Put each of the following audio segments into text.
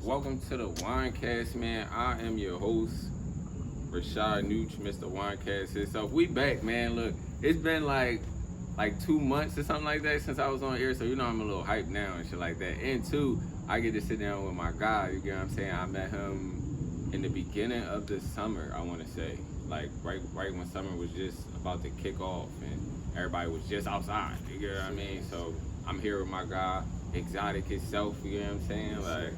Welcome to the WineCast, man. I am your host, Rashad Nooch, Mr. WineCast himself. We back, man. Look, it's been like 2 months or something like that since I was on air, so you know I'm a little hyped now and shit like that. And two, I get to sit down with my guy. You get what I'm saying? I met him in the beginning of the summer, I want to say, like right when summer was just about to kick off and everybody was just outside. You get what I mean? So I'm here with my guy, Exot1ck himself. You get what I'm saying? Like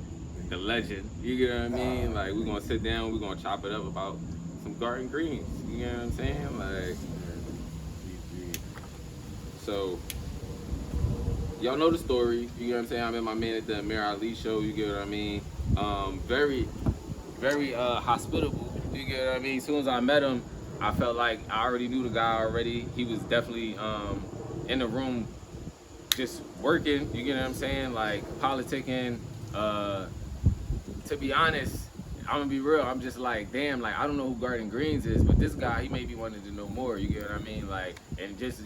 the legend. You get what I mean? Like we're gonna sit down, we're gonna chop it up about some garden greens. You get what I'm saying? Like. So, y'all know the story. You get what I'm saying? I met my man at the Amir Ali show. You get what I mean? Very, very hospitable. You get what I mean? As soon as I met him, I felt like I already knew the guy already. He was definitely in the room just working. You get what I'm saying? Like politicking. To be honest, I'm gonna be real. I'm just like, damn, like I don't know who Garden Greens is, but this guy, he made me wanted to know more. You get what I mean? Like, and just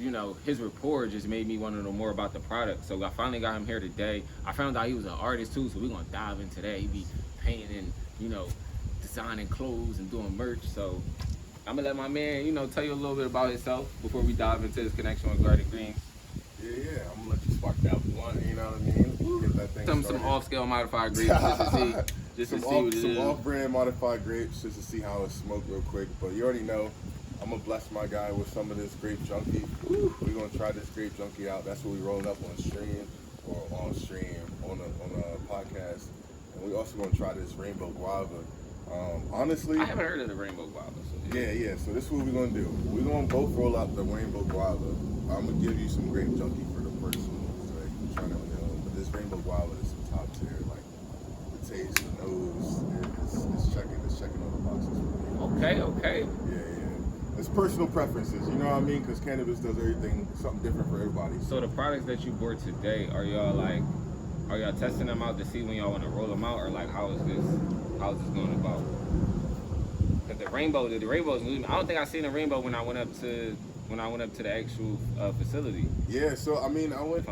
his rapport just made me want to know more about the product. So I finally got him here today. I found out he was an artist too, so we're gonna dive into that. He be painting and designing clothes and doing merch. So I'm gonna let my man, tell you a little bit about himself before we dive into his connection with Garden Greens. Yeah, I'm gonna let you spark that one. You know what I mean? Get that thing Some off-scale modified grapes just to see. Some off-brand modified grapes just to see how it's smoked real quick. But you already know, I'm gonna bless my guy with some of this grape junkie. We're gonna try this grape junkie out. That's what we rolling up on a podcast. And we also gonna try this rainbow guava. Honestly, I haven't heard of the rainbow guava. So yeah. So this is what we're gonna do. We're gonna both roll up the rainbow guava. I'm gonna give you some grape junkie for the first one. Like, trying to, but this rainbow guava is some top tier. Like the taste, the nose, it's checking all the boxes for me. Okay. Yeah. It's personal preferences. You know what I mean? Because cannabis does everything something different for everybody. So the products that you bought today, are y'all testing them out to see when y'all want to roll them out, or like how's this going about? Because the rainbow's new. I don't think I seen a rainbow when I went up to the actual facility. Yeah, so I mean, I went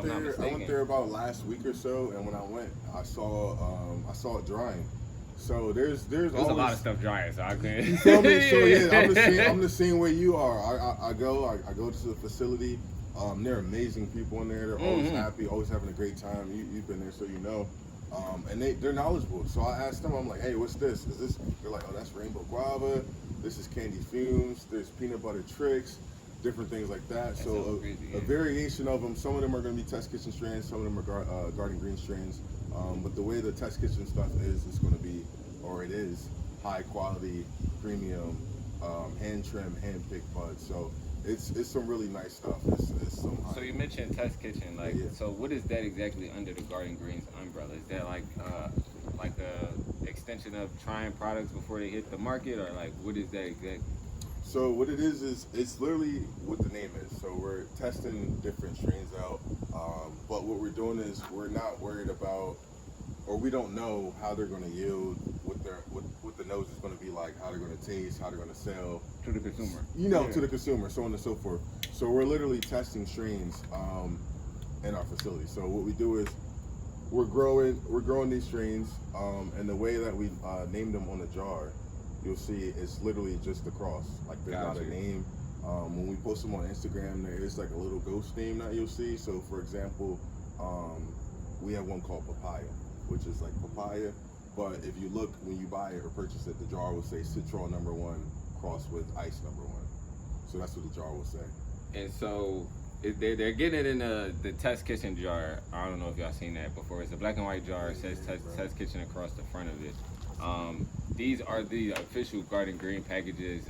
there about last week or so, and when I went, I saw it drying. So there's always a lot of stuff drying, so I couldn't. You feel me? So yeah, I'm the same way you are. I go to the facility. They're amazing people in there. They're always happy, always having a great time. You've been there, so you know. And they're knowledgeable. So I asked them, I'm like, hey, what's this? Is this? They're like, oh, that's rainbow guava. This is candy fumes. There's peanut butter tricks. Different things like that. So a variation of them. Some of them are going to be test kitchen strains. Some of them are garden green strains. But the way the test kitchen stuff is, it's going to be, or it is, high quality, premium, hand trim, hand picked buds. So it's some really nice stuff. It's some high. So you mentioned test kitchen, So what is that exactly under the Garden Greens umbrella? Is that like a extension of trying products before they hit the market, or like what is that exactly? So what it is it's literally what the name is. So we're testing different strains out, but what we're doing is we're not worried about, or we don't know how they're going to yield, what the nose is going to be like, how they're going to taste, how they're going to sell To the consumer. To the consumer, so on and so forth. So we're literally testing strains in our facility. So what we do is we're growing these strains, and the way that we named them on the jar, you'll see it's literally just the cross. Like there's not a name. When we post them on Instagram, there is like a little ghost name that you'll see. So for example, we have one called papaya, which is like papaya. But if you look, when you buy it or purchase it, the jar will say Citron #1 crossed with ice #1. So that's what the jar will say. And so they're getting it in the test kitchen jar. I don't know if y'all seen that before. It's a black and white jar. It says test kitchen across the front of it. These are the official Garden Green packages.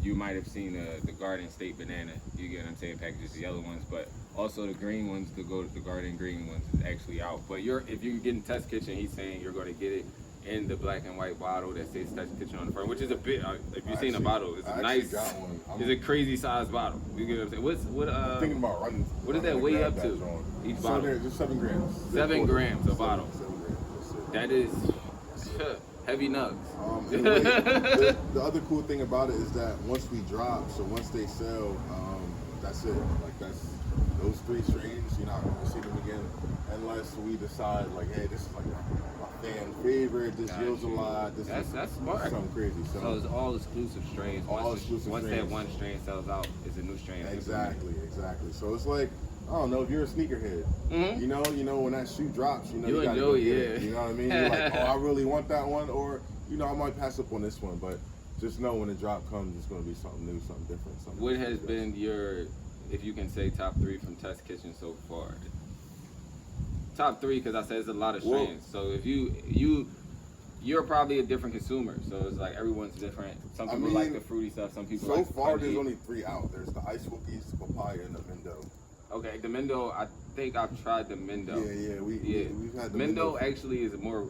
You might have seen the Garden State Banana. You get what I'm saying? Packages, the yellow ones, but also the green ones, the Garden Green ones is actually out. But if you're getting test kitchen, he's saying you're going to get it in the black and white bottle that says test kitchen on the front, which is a bit. If you've seen the bottle, it's a nice. It's a crazy size bottle. You get what I'm saying? I'm thinking about running. What does that weigh up to? Each bottle? So just 7 grams. 7 grams a bottle. 7 grams. That is heavy nugs. The other cool thing about it is that once we drop, so once they sell, that's it. Like that's those 3 strains. You're not going to see them again unless we decide like, hey, this is like my fan favorite. This Got yields a you. lot. This That's is smart. something crazy. So it's all exclusive strains. All exclusive once strains. that one strain sells out, it's a new strain. Exactly. So it's like, I don't know, if you're a sneakerhead, Mm-hmm. you know when that shoe drops, you You gotta enjoy go it, get yeah. it. You know what I mean? You're like, oh, I really want that one, or I might pass up on this one, but just know when the drop comes, it's gonna be something new, something different. What has been your, if you can say, top 3 from Test Kitchen so far? Top 3, because I said there's a lot of strains. So if you're probably a different consumer. So it's like everyone's different. Some people like the fruity stuff. Some people like the so far, crunchy. there's only 3 out. There's the Ice-Wookies, the papaya, and the Mindo. Okay, the Mindo, I think I've tried the Mindo. We've had the Mindo actually is more.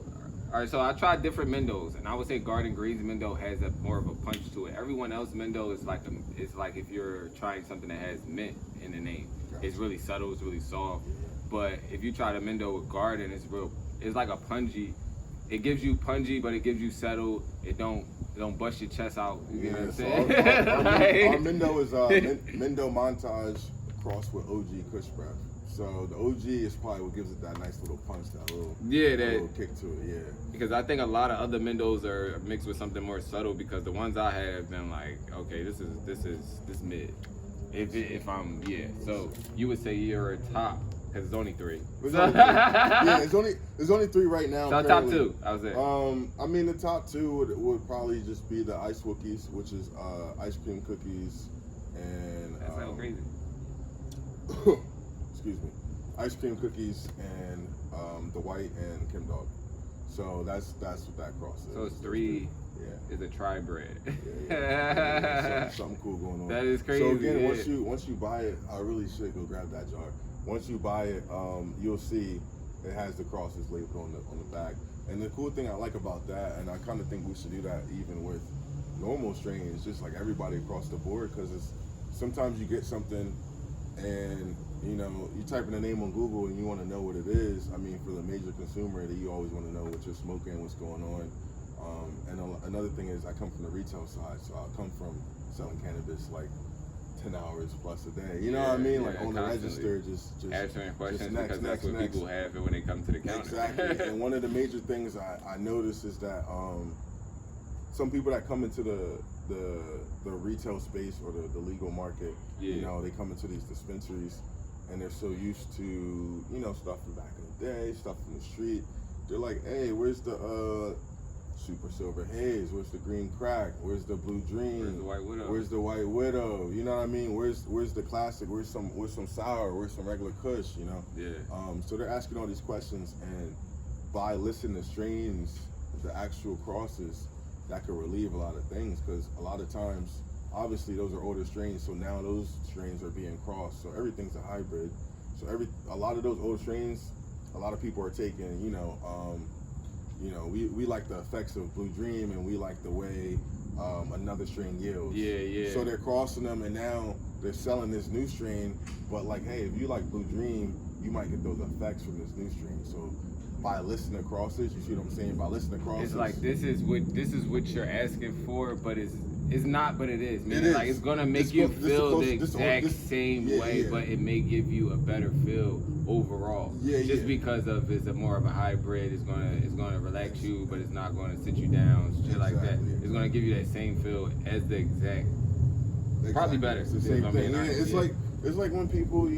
All right, so I tried different Mindos, and I would say Garden Green's Mindo has more of a punch to it. Everyone else Mindo is like if you're trying something that has mint in the name. Gotcha. It's really subtle, it's really soft. But if you try the Mindo with Garden, it's like a pungy. It gives you pungy, but it gives you settle. It don't bust your chest out. You know what I'm saying? Our Mindo is Mindo Montage crossed with OG Kush Breath. So the OG is probably what gives it that nice little punch, that little kick to it, yeah. Because I think a lot of other Mindos are mixed with something more subtle. Because the ones I have been like, okay, this mid. So you would say you're a top because it's only 3. There's only 3 right now. So top 2, I was there. I mean the top 2 would probably just be the Ice-Wookies, which is ice cream cookies and. That sounds crazy. Excuse me, ice cream cookies and the white and Kim Dog. So that's what that cross is. So it's 3. Yeah. Is a tri-bread. Yeah. Something cool going on. That is crazy. So again, once you buy it, I really should go grab that jar. Once you buy it, you'll see it has the crosses labeled on the back. And the cool thing I like about that, and I kind of think we should do that even with normal strains, just like everybody across the board, because sometimes you get something and you type in a name on Google and you want to know what it is. I mean, for the major consumer, that you always want to know what you're smoking, what's going on. And another thing is, I come from the retail side, so I come from selling cannabis like 10 hours plus a day. You know what I mean? Like on the register, just answering questions next, because that's what people have when they come to the counter. Exactly. And one of the major things I notice is that some people that come into the retail space or the legal market, they come into these dispensaries and they're so used to stuff from back in the day, stuff from the street. They're like, hey, where's the Super Silver Haze? Where's the Green Crack? Where's the Blue Dream? Where's the White Widow? Where's the White Widow? You know what I mean? Where's the classic? Where's some sour? Where's some regular Kush? Yeah. So they're asking all these questions, and by listening to strains, the actual crosses, that could relieve a lot of things, because a lot of times, obviously those are older strains, so now those strains are being crossed, so everything's a hybrid. So a lot of those old strains, a lot of people are taking, we like the effects of Blue Dream, and we like the way another strain yields. Yeah. So they're crossing them, and now they're selling this new strain. But like, hey, if you like Blue Dream, you might get those effects from this new strain. So by listening to crosses, you see what I'm saying? By listening to crosses, it's like this is what you're asking for, but it's not, but it is. It is. Like it's gonna make you feel the exact same way, but it may give you a better feel overall. Just because of it's more of a hybrid. It's gonna relax you, but it's not gonna sit you down. Shit like that. It's gonna give you that same feel as the exact. Probably better. It's the same thing. It's like when people,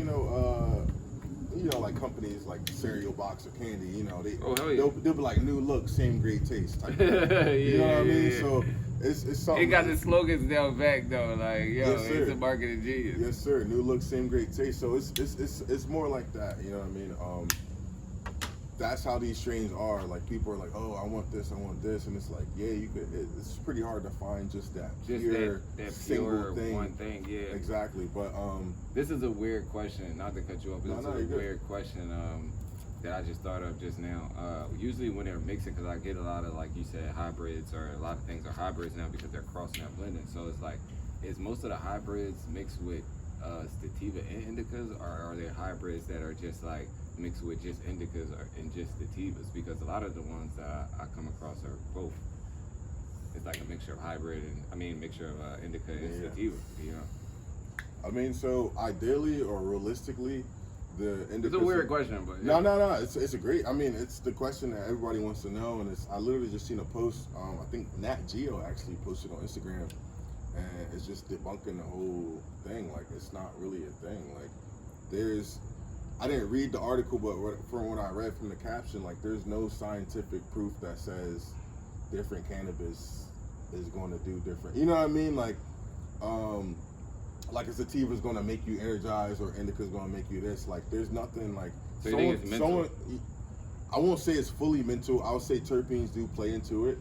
like companies like cereal box or candy, they'll be like new look, same great taste type thing. You know what I mean? So it's something. It got the slogans down back though, like it's a marketing genius. Yes, sir. New look, same great taste. So it's more like that. You know what I mean? That's how these strains are. Like people are like, oh, I want this, and it's like, yeah, you could. It's pretty hard to find just that pure single thing. One thing, yeah. Exactly, but this is a weird question. Not to cut you off, but this is a weird question that I just thought of just now. Usually when they're mixing, because I get a lot of, like you said, hybrids, or a lot of things are hybrids now because they're crossing and blending. So it's like, is most of the hybrids mixed with sativa and indicas, or are there hybrids that are just like mixed with just indicas and just sativas? Because a lot of the ones that I come across are both. It's like a mixture of hybrid mixture of indica and sativa. I mean, so ideally or realistically, the indica. It's a weird question, but no. It's a great. I mean, it's the question that everybody wants to know, and I literally just seen a post. I think Nat Geo actually posted on Instagram, and it's just debunking the whole thing. Like, it's not really a thing. Like, I didn't read the article, but from what I read from the caption, like, there's no scientific proof that says different cannabis is going to do different. You know what I mean? Like a sativa is going to make you energized, or indica is going to make you this. Like, there's nothing like. So you think it's mental? I won't say it's fully mental. I would say terpenes do play into it,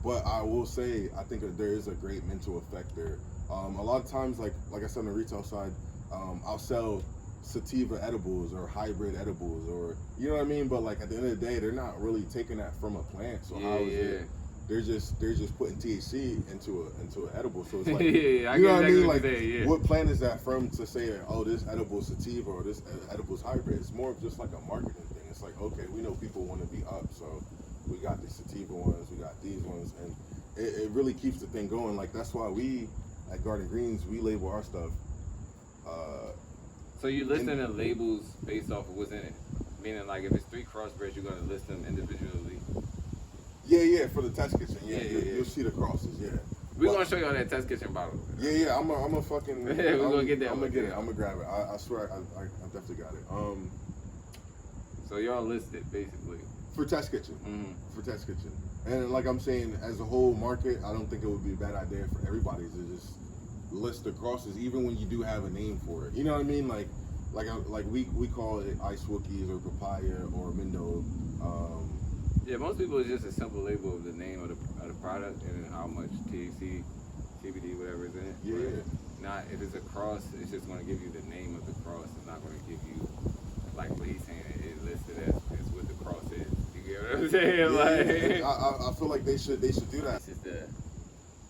but I will say I think that there is a great mental effect there. A lot of times, like I said on the retail side, I'll sell sativa edibles or hybrid edibles, or you know what I mean. But like at the end of the day, they're not really taking that from a plant. So how is it? They're just putting THC into an edible. So it's like, you know what I mean? Like, what plant is that from to say, oh, this edible sativa or this edible's hybrid? It's more of just like a marketing thing. It's like, okay, we know people want to be up, so we got these sativa ones, we got these ones, and it really keeps the thing going. Like, that's why we at Garden Greens, we label our stuff. So you listing the labels based off of what's in it? Meaning, like, if it's 3 crossbreds, you're gonna list them individually. Yeah, for the test kitchen. Yeah. You'll see the crosses. Yeah. We're gonna show you all that test kitchen bottle. Yeah. I'm a fucking. We're gonna get that. I'm gonna get it. I'm gonna grab it. I swear, I definitely got it. So y'all listed basically for test kitchen. Mm-hmm. For test kitchen, and like I'm saying, as a whole market, I don't think it would be a bad idea for everybody to just list the crosses, even when you do have a name for it. You know what I mean? Like we call it Exot1ck or papaya or Mindo. Yeah, most people it's just a simple label of the name of the product and how much THC, CBD, whatever is in it. Yeah. Not if it's a cross, it's just going to give you the name of the cross. It's not going to give you like what he's saying. It listed as what the cross is. You get what I'm saying? Yeah, I feel like they should do that. This is the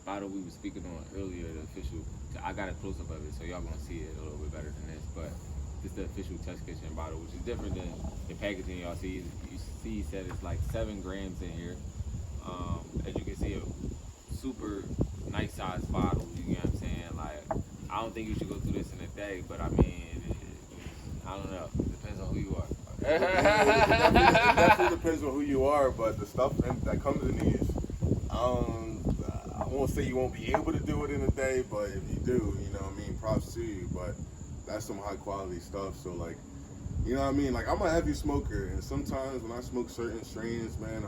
bottle we were speaking on earlier, the official. I got a close up of it, so y'all gonna see it a little bit better than this. But this is the official Test Kitchen bottle, which is different than the packaging y'all see. You see, said it's like 7 grams in here. As you can see, a super nice sized bottle. You know what I'm saying? Like, I don't think you should go through this in a day, but I mean, I don't know. It depends on who you are. It definitely depends on who you are, but the stuff that comes in these, I won't say you won't be able to do it in a day, but if you do, you know what I mean, props to you. But that's some high quality stuff. So like, you know what I mean? Like, I'm a heavy smoker, and sometimes when I smoke certain strains, man,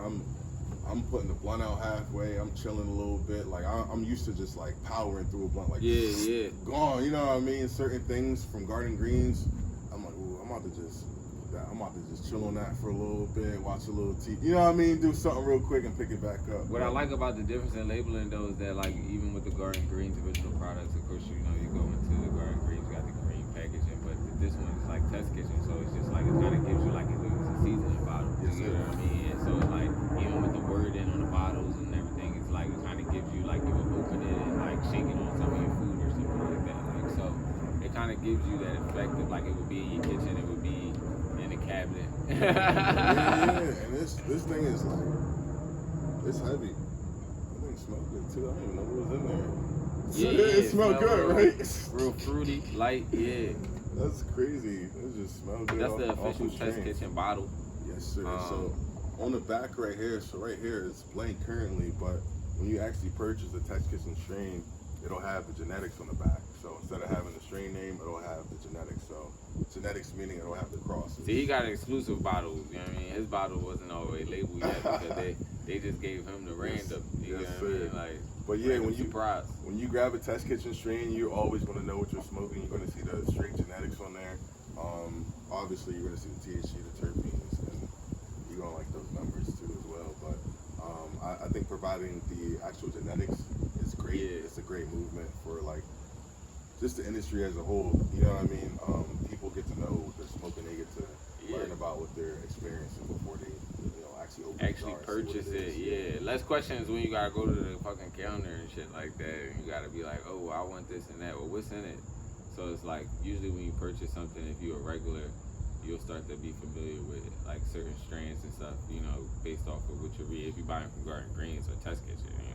I'm putting the blunt out halfway. I'm chilling a little bit. Like, I'm used to just like powering through a blunt, like gone. You know what I mean? Certain things from Garden Greens, I'm like, ooh, I'm about to just chill on that for a little bit, watch a little TV. You know what I mean? Do something real quick and pick it back up. What I like about the difference in labeling though is that, like, even with the Garden Greens original products, of course, you know, you go into the Garden Greens, you got the green packaging, but this one is like Test Kitchen, so it's just like, it kind of gives you like if it was a seasoning bottle. You know what I mean? And so it's like, even with the wording on the bottles and everything, it's like, it kind of gives you like, you would open it and like shake it on some of your food or something like that. Like, so it kind of gives you that effect of like, it would be in your kitchen, it would be in the cabinet. And this thing is like, it's heavy. That thing smells good too. I don't even know what was in there. It smelled good, right? Real fruity, light, yeah. That's crazy. It just smells good. That's the official Test Kitchen bottle. Yes, sir. So on the back right here, it's blank currently, but when you actually purchase a Test Kitchen strain, it'll have the genetics on the back. So instead of having the strain name, it'll have the genetics. So genetics meaning it'll have the crosses. See, he got an exclusive bottle. You know what I mean? His bottle wasn't always labeled yet because they just gave him the random. You know what I mean? Like, but yeah, when you grab a Test Kitchen strain, you're always going to know what you're smoking. You're going to see the straight genetics on there. Obviously, you're going to see the THC, the terpenes, and you're going to like those numbers too as well. But I think providing the actual genetics is great. Yeah. It's a great movement for like just the industry as a whole. You know what I mean? People get to know what they're smoking. They get to learn about what they're experiencing before they, you know, actually purchase it. Yeah. Less questions when you gotta go to the fucking counter and shit like that. And you gotta be like, oh, I want this and that. Well, what's in it? So it's like usually when you purchase something, if you're a regular, you'll start to be familiar with like certain strains and stuff. You know, based off of what you read. If you're buying from Garden Greens or Test Kitchen, you know.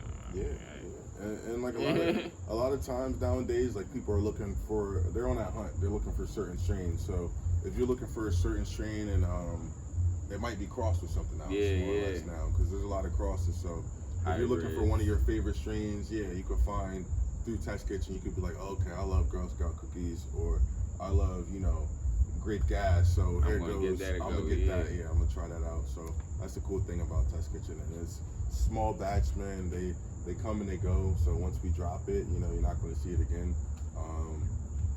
And like a lot of times nowadays, like people are they're on that hunt. They're looking for certain strains. So if you're looking for a certain strain and it might be crossed with something else, Yeah, more or less now, because there's a lot of crosses. So if you're looking for one of your favorite strains, yeah, you could find through Test Kitchen. You could be like, oh, okay, I love Girl Scout cookies, or I love, you know, grape gas. So here goes. I'm gonna get that. Yeah, I'm gonna try that out. So that's the cool thing about Test Kitchen, and it's small batch, man. They come and they go. So once we drop it, you know, you're not gonna see it again.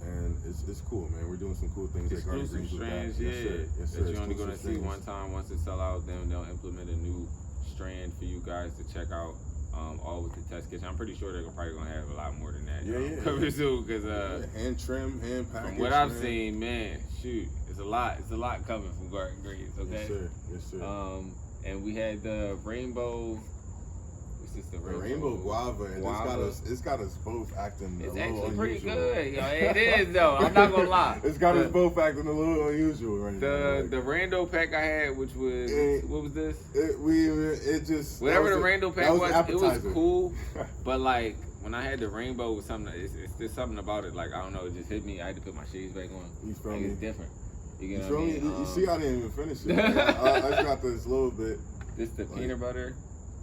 And it's cool, man. We're doing some cool things. Exclusive strands, yes, sir. Yes, sir. That you're only gonna see one time. Once it sell out, then they'll implement a new strand for you guys to check out. All with the Test Kitchen. I'm pretty sure they're probably gonna have a lot more than that. Coming soon, because hand trim, hand package. From what I've seen, man, shoot, it's a lot coming from Garden Greens. Okay. Yes, sir. And we had the rainbow. The rainbow guava, and it's got us both acting it's a little unusual. It's actually pretty good. Yo, it is though. I'm not gonna lie. It's got us both acting a little unusual right now. The rando pack I had, which was what was this? It just whatever the rando pack was, it was cool. But like when I had the rainbow with something, it's there's something about it. Like I don't know, it just hit me. I had to put my shades back on. You feel like, me? It's different. You know what I mean? You see, I didn't even finish it. I got this little bit. This the peanut butter.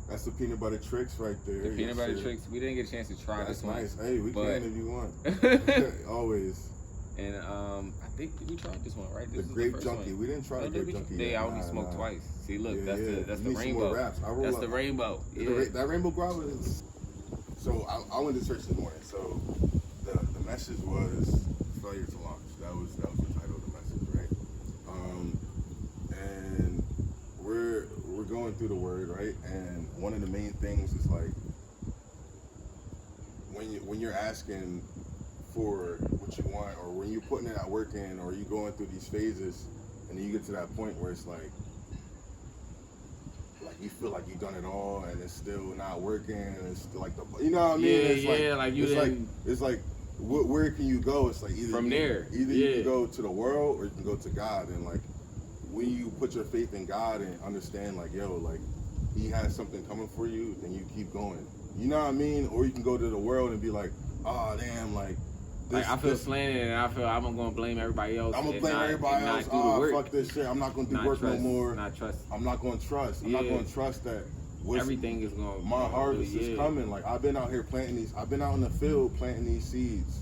That's the peanut butter tricks right there. The peanut butter tricks. We didn't get a chance to try this one. That's nice. Hey, we can if you want. Always. And I think we tried this one, right? This the grape junkie. We didn't try the grape junkie. They only smoked twice. See, look, that's the rainbow. That's the rainbow. That rainbow guava is. So I went to church this morning. So the message was failure to launch. That was the title of the message, right? And we're going through the word, right? And one of the main things is like when you're asking for what you want, or when you're putting that work in, or you going through these phases, and then you get to that point where it's like you feel like you've done it all, and it's still not working, and it's still like you know what I mean? It's like where can you go? It's like either from there, you can go to the world, or you can go to God, and like. When you put your faith in God and understand, like, yo, like, He has something coming for you, then you keep going. You know what I mean? Or you can go to the world and be like, oh, damn, like, I feel slanted, and I feel I'm going to blame everybody else. I'm going to blame everybody else. Oh, fuck this shit. I'm not going to do work no more. Not trust. I'm not going to trust. I'm not going to trust that. Everything is going to... My harvest is coming. Like, I've been out here planting these... I've been out in the field planting these seeds,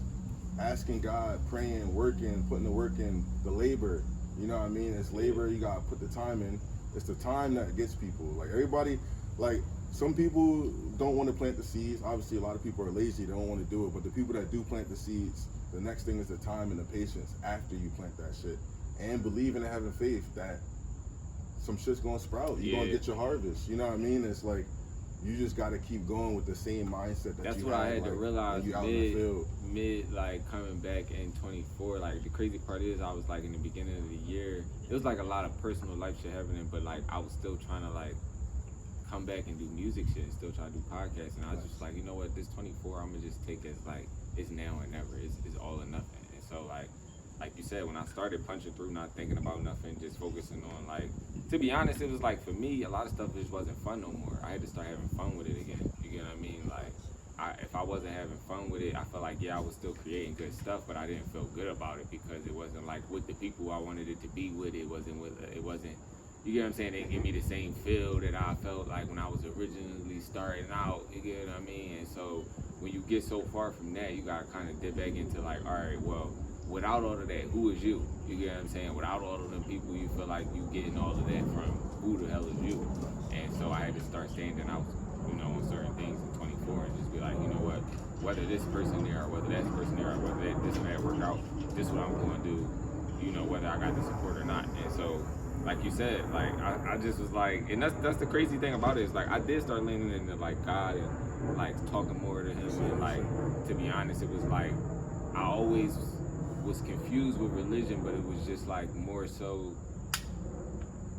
asking God, praying, working, putting the work in, the labor. You know what I mean? It's labor. You gotta put the time in. It's the time that gets people. Like everybody, like some people don't want to plant the seeds. Obviously, a lot of people are lazy. They don't want to do it. But the people that do plant the seeds, the next thing is the time and the patience after you plant that shit, and believing and having faith that some shit's gonna sprout. You're gonna get your harvest. You know what I mean? It's like you just gotta keep going with the same mindset that that's you what had, I had to realize mid like coming back in 24. Like the crazy part is I was like in the beginning of the year, it was like a lot of personal life shit happening, but like I was still trying to like come back and do music shit and still try to do podcasts, and I was just like, you know what, this 24 I'm gonna just take as like it's now or never. It's all or nothing. And so like you said, when I started punching through, not thinking about nothing, just focusing on like, to be honest, it was like for me, a lot of stuff just wasn't fun no more. I had to start having fun with it again. You get what I mean? Like, if I wasn't having fun with it, I felt like, yeah, I was still creating good stuff, but I didn't feel good about it because it wasn't like with the people I wanted it to be with. It wasn't, you get what I'm saying? It gave me the same feel that I felt like when I was originally starting out. You get what I mean? And so when you get so far from that, you gotta kind of dip back into like, all right, well, without all of that, who is you? You get what I'm saying? Without all of them people, you feel like you getting all of that from who the hell is you? And so I had to start standing out, you know, on certain things in 24 and just be like, you know what? Whether this person there or whether that person there or whether this may work out, this is what I'm going to do, you know, whether I got the support or not. And so, like you said, like I just was like, and that's the crazy thing about it is like I did start leaning into like God and like talking more to Him, and like to be honest, it was like I always was confused with religion, but it was just like more so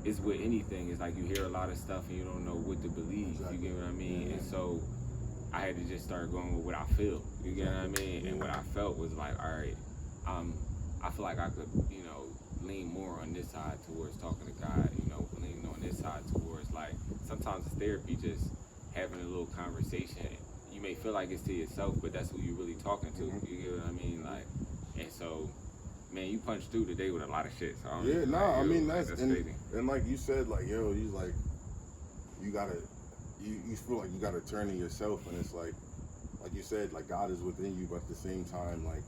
it's with anything. It's like you hear a lot of stuff and you don't know what to believe. Exactly. You get what I mean? And so I had to just start going with what I feel. You get what I mean? And what I felt was like, all right, I feel like I could, you know, lean more on this side towards talking to God, you know, lean on this side towards like sometimes it's therapy, just having a little conversation. You may feel like it's to yourself, but that's who you're really talking to. You get what I mean? Like, and so man, you punched through today with a lot of shit. So I mean that's crazy. and like you said, like yo, he's like, you gotta, you feel like you gotta turn to yourself, and it's like you said, like God is within you, but at the same time, like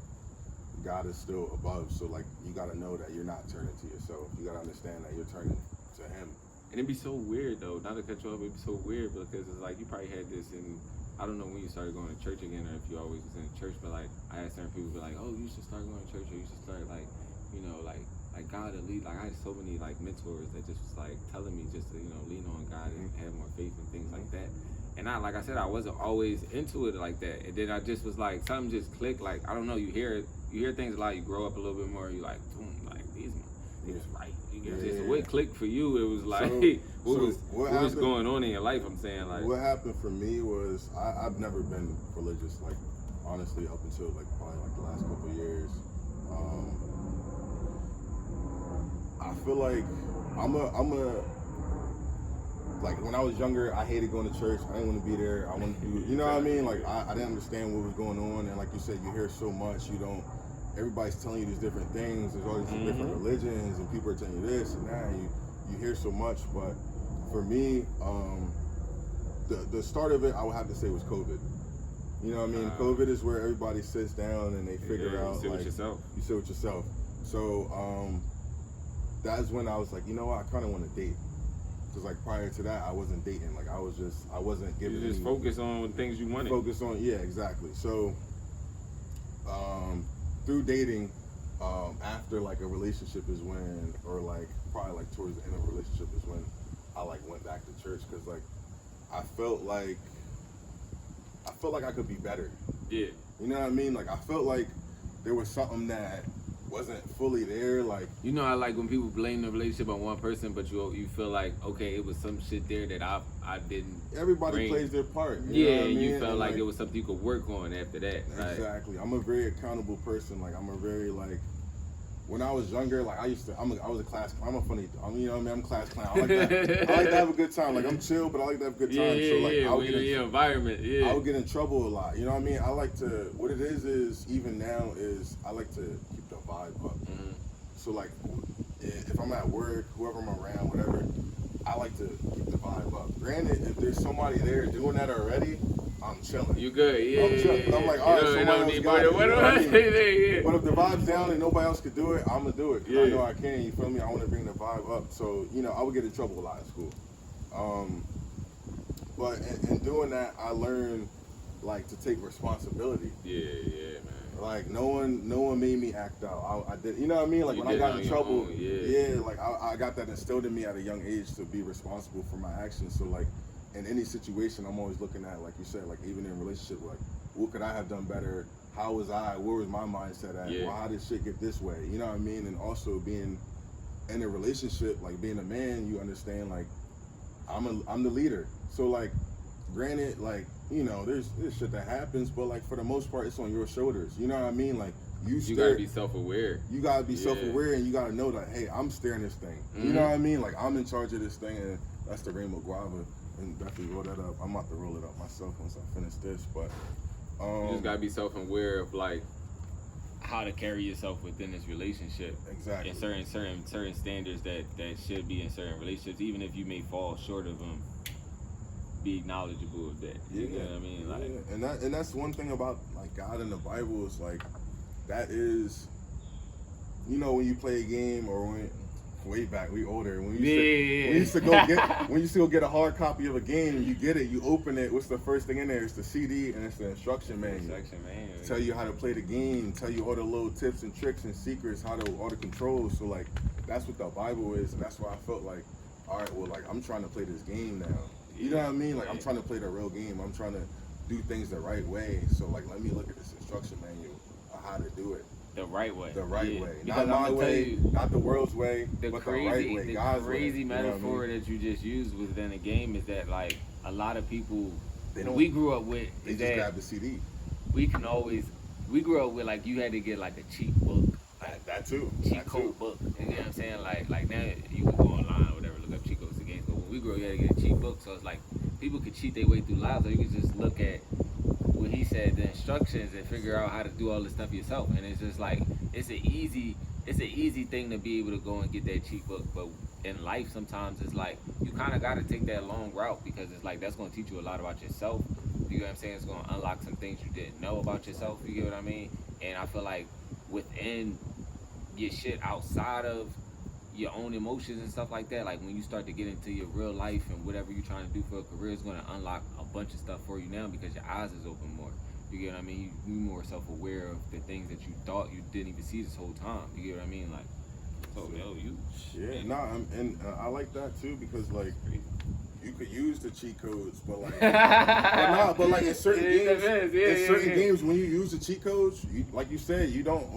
God is still above. So like you gotta know that you're not turning to yourself. You gotta understand that you're turning to Him. And it'd be so weird though, not to cut you off, it'd be so weird because it's like you probably had this in, I don't know when you started going to church again or if you always was in church, but like I had certain people be like, oh, you should start going to church or you should start like, you know, like God to lead. Like I had so many like mentors that just was like telling me just to, you know, lean on God and have more faith and things like that. And I, like I said, I wasn't always into it like that. And then I just was like, something just clicked. Like, I don't know, you hear things a lot, you grow up a little bit more, you like, like these right. You get what I'm saying? So what clicked for you? It was like, what was going on in your life? I'm saying like. What happened for me was I've never been religious, like honestly, up until like probably like the last couple of years. I feel like I'm a like when I was younger, I hated going to church. I didn't want to be there. I wanted to do, you know what I mean? Like I didn't understand what was going on, and like you said, you hear so much, you don't. Everybody's telling you these different things. There's all these different religions, and people are telling you this and that. And you hear so much, but for me, the start of it, I would have to say, was COVID. You know what I mean? COVID is where everybody sits down and they figure out. You sit like, with yourself. You sit with yourself. So that's when I was like, you know what? I kind of want to date. Because like prior to that, I wasn't dating. Like I wasn't giving. You just focus on things you wanted. Focus on, yeah, exactly. So through dating, after like a relationship is when, or like probably like towards the end of a relationship is when I like went back to church because like I felt like I could be better. Yeah. You know what I mean? Like I felt like there was something that wasn't fully there. Like, you know, I like when people blame the relationship on one person, but you feel like, okay, it was some shit there that I didn't. Everybody plays their part. You felt like it was something you could work on after that. Exactly. Right? I'm a very accountable person. Like I'm a very like. When I was younger, like I was a class clown. I'm a funny, you know what I mean? I'm a class clown. I like that. I like to have a good time. Like I'm chill, but I like to have a good time. So like I would get in environment. Yeah. I would get in trouble a lot. You know what I mean? I like to. What it is even now is I like to keep the vibe up. Mm-hmm. So like if I'm at work, whoever I'm around, whatever, I like to keep the vibe up. Granted, if there's somebody there doing that already, I'm chilling. You good? Yeah. I'm like, all right, somebody else got it. What do I say? But if the vibe's down and nobody else could do it, I'm gonna do it. I know I can. You feel me? I want to bring the vibe up. So you know, I would get in trouble a lot in school. But in doing that, I learned like to take responsibility. Yeah, man. Like no one made me act out. I did. You know what I mean? Like when I got in trouble, like I got that instilled in me at a young age to be responsible for my actions. So like. In any situation, I'm always looking at, like you said, like even in a relationship, like what could I have done better? How was I? Where was my mindset at? Well, how did shit get this way? You know what I mean? And also being in a relationship, like being a man, you understand, like I'm the leader. So like, granted, like you know, there's shit that happens, but like for the most part, it's on your shoulders. You know what I mean? Like you gotta be self-aware. You gotta be self-aware, and you gotta know that hey, I'm steering this thing. You know what I mean? Like I'm in charge of this thing, and that's the Rainbow Guava. And definitely roll that up. I'm about to roll it up myself once I finish this. But you just gotta be self-aware of like how to carry yourself within this relationship. Exactly. And certain standards that should be in certain relationships, even if you may fall short of them. Be knowledgeable of that. You know what I mean? Like, and that's one thing about like God in the Bible is like that is, you know, when you play a game or when. Way back, we older. When you used to go get a hard copy of a game, you get it, you open it. What's the first thing in there? It's the CD and it's the instruction manual. Tell you how to play the game, tell you all the little tips and tricks and secrets, all the controls. So like that's what the Bible is, and that's why I felt like, all right, well, like I'm trying to play this game now. You know what I mean? Like I'm trying to play the real game. I'm trying to do things the right way. So like let me look at this instruction manual of how to do it. The right way. The right way. Not my way, not the world's way, but the right way. God's way. The crazy metaphor that you just used within the game is that, like, a lot of people we grew up with they just grab the CD. We grew up with, like, you had to get, like, a cheat book. Like, that too. Cheat code book. You know what I'm saying? Like now you can go online or whatever, look up cheat codes again. But when we grew up, you had to get a cheat book. So it's like people could cheat their way through lives, or you could just look at he said the instructions and figure out how to do all this stuff yourself. And it's just like it's an easy it's an easy thing to be able to go and get that cheap book, but in life sometimes it's like you kind of got to take that long route because it's like that's going to teach you a lot about yourself. You know what I'm saying? It's going to unlock some things you didn't know about yourself. You get what I mean? And I feel like within your shit outside of your own emotions and stuff like that, like when you start to get into your real life and whatever you're trying to do for a career, is going to unlock a bunch of stuff for you now because your eyes is open more. You get what I mean? You more self-aware of the things that you thought you didn't even see this whole time. You get what I mean? Like, oh, yo, you. Yeah, and I like that too because like you could use the cheat codes, but like, but like in certain games, when you use the cheat codes, like you said, you don't,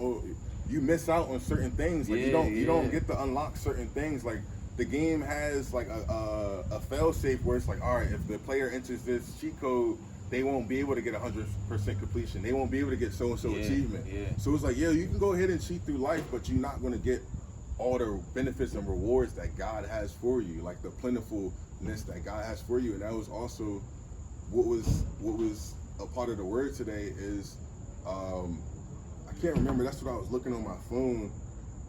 you miss out on certain things. Like you don't get to unlock certain things. Like the game has like a fail safe where it's like, all right, if the player enters this cheat code, they won't be able to get 100% completion. They won't be able to get so-and-so achievement. Yeah. So it's like, yeah, you can go ahead and cheat through life, but you're not going to get all the benefits and rewards that God has for you, like the plentifulness that God has for you. And that was also what was a part of the word today is, I can't remember. That's what I was looking on my phone.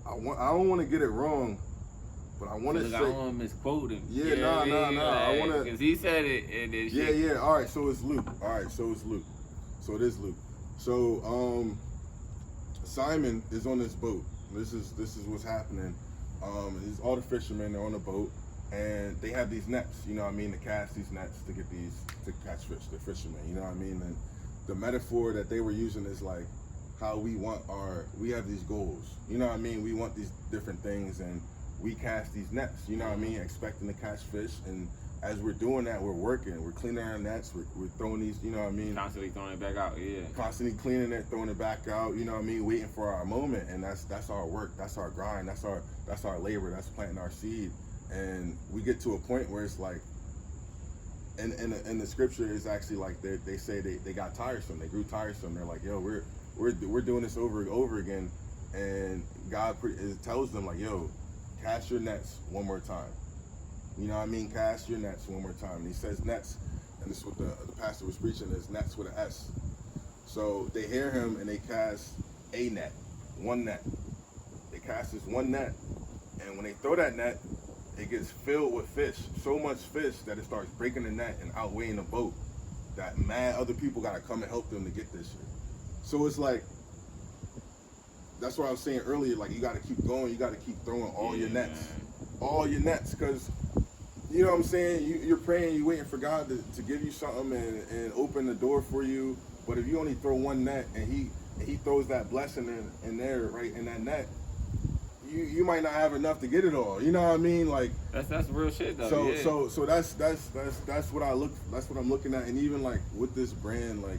I don't want to get it wrong, but I want to say. I don't want to misquote him. Yeah, nah. I want to. Because he said it and then shit. Yeah. All right, so it's Luke. So it is Luke. So Simon is on this boat. This is what's happening. All the fishermen are on the boat, and they have these nets. You know what I mean? To cast these nets to catch fish. The fishermen. You know what I mean? And the metaphor that they were using is like how we have these goals. You know what I mean? We want these different things, and we cast these nets, you know what I mean, expecting to catch fish. And as we're doing that, we're working, we're cleaning our nets, we're throwing these, you know what I mean? Constantly throwing it back out, yeah. Constantly cleaning it, throwing it back out, you know what I mean? Waiting for our moment, and that's our work, that's our grind, that's our labor, that's planting our seed. And we get to a point where it's like, and the scripture is actually like they say they got tiresome, they grew tiresome. They're like, yo, we're doing this over and over again, and God tells them like, yo, cast your nets one more time. You know what I mean? Cast your nets one more time. And he says nets, and this is what the pastor was preaching, is nets with an S. So they hear him and they cast a net, one net. They cast this one net, and when they throw that net, it gets filled with fish. So much fish that it starts breaking the net and outweighing the boat. That mad other people gotta come and help them to get this shit. So it's like, that's what I was saying earlier, like you gotta keep going, you gotta keep throwing all your nets. All your nets, because you know what I'm saying, you're praying, you're waiting for God to give you something and open the door for you. But if you only throw one net and he throws that blessing in there, right in that net, you might not have enough to get it all. You know what I mean? Like that's real shit though. So that's what I'm looking at. And even like with this brand, like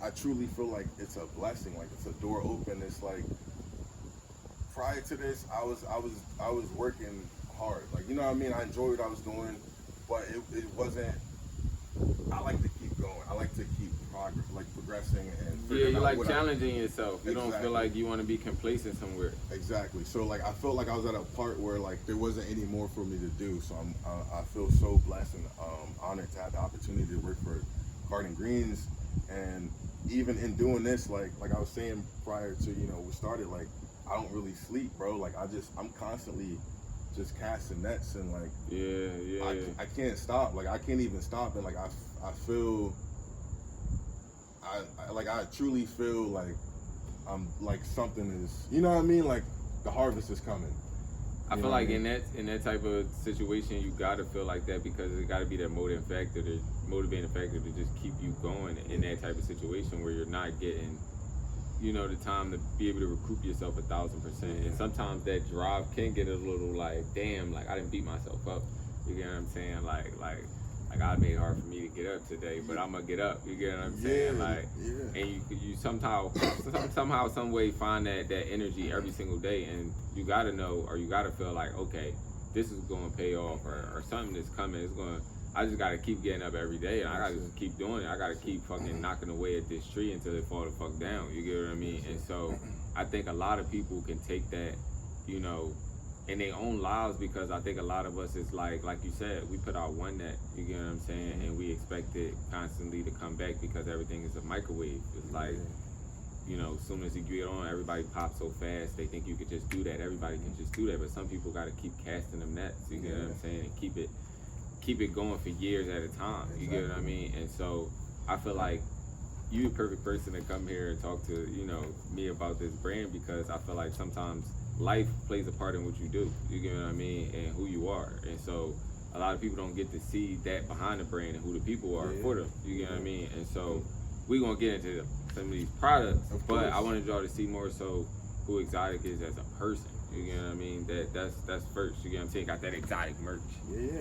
I truly feel like it's a blessing, like it's a door open. It's like prior to this, I was working hard, like, you know what I mean? I enjoyed what I was doing, but it wasn't. I like to keep going. I like to keep progressing and figuring out like challenging yourself. You don't feel like you want to be complacent somewhere. Exactly. So like I felt like I was at a part where like there wasn't any more for me to do. So I feel so blessed and honored to have the opportunity to work for Garden Greens. And even in doing this, like I was saying prior to we started, like I don't really sleep, bro. Like I'm constantly just casting nets and like I can't stop. Like I can't even stop. And like I feel I truly feel like I'm like something is, you know what I mean? Like the harvest is coming. I feel like in that type of situation, you gotta feel like that because it gotta be that motivating factor to just keep you going in that type of situation where you're not getting, the time to be able to recoup yourself 1,000%. And sometimes that drive can get a little like, damn, like I didn't beat myself up. You get what I'm saying? Like I made it hard for me to get up today, but I'm gonna get up. You get what I'm saying? And you somehow, some way find that energy every single day, and you gotta know, or you gotta feel like, okay, this is gonna pay off, or something that's coming. I just gotta keep getting up every day, and I gotta just keep doing it. I gotta keep fucking knocking away at this tree until it fall the fuck down. You get what I mean? And so I think a lot of people can take that, in their own lives, because I think a lot of us is like you said, we put out one net, you get what I'm saying, and we expect it constantly to come back because everything is a microwave. It's like you know, as soon as you get on, everybody pops so fast. They think you could just do that. Everybody can just do that, but some people got to keep casting them nets. You get what I'm saying? And keep it going for years at a time. You get what I mean? And so I feel like you the perfect person to come here and talk to, you know, me about this brand, because I feel like sometimes life plays a part in what you do. You get what I mean? And who you are. And so a lot of people don't get to see that behind the brand and who the people are for them. You get what I mean? And so we're going to get into some of these products, but I wanted y'all to see more so who Exot1ck is as a person. You get what I mean? That's first. You get what I'm saying? Got that exotic merch. Yeah.